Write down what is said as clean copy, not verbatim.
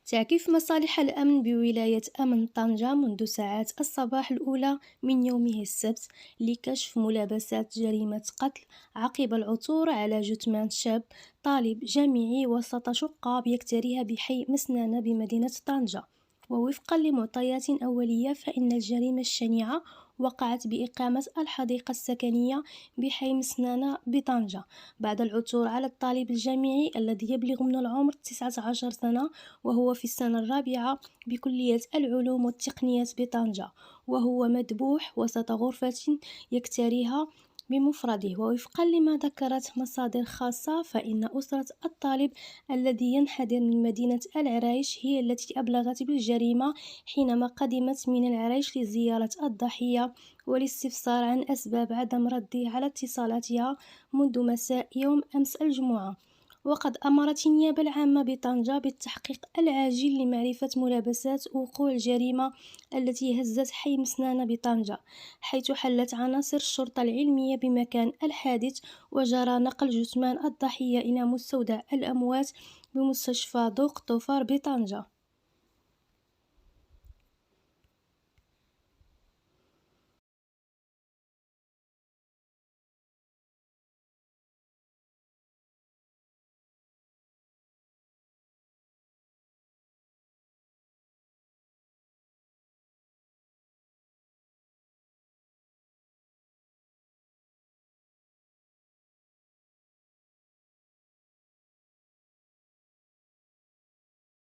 تعكف مصالح الأمن بولاية أمن طنجة منذ ساعات الصباح الأولى من يومه السبت لكشف ملابسات جريمة قتل عقب العثور على جثمان شاب طالب جامعي وسط شقة يكتريها بحي مسنانة بمدينة طنجة. ووفقا لمعطيات أولية فإن الجريمة الشنيعة وقعت بإقامة الحديقة السكنية بحي مسنانة بطنجة بعد العثور على الطالب الجامعي الذي يبلغ من العمر 19 سنة، وهو في السنة الرابعة بكلية العلوم والتقنيات بطنجة، وهو مذبوح وسط غرفة يكتريها بمفرده. ووفقا لما ذكرت مصادر خاصة فإن أسرة الطالب الذي ينحدر من مدينة العرايش هي التي أبلغت بالجريمة حينما قدمت من العرايش لزيارة الضحية والاستفسار عن أسباب عدم رده على اتصالاتها منذ مساء يوم أمس الجمعة. وقد أمرت النيابة العامة بطنجة بالتحقيق العاجل لمعرفة ملابسات وقوع الجريمة التي هزت حي مسنانة بطنجة، حيث حلت عناصر الشرطة العلمية بمكان الحادث، وجرى نقل جثمان الضحية إلى مستودع الأموات بمستشفى دوق طفار بطنجة.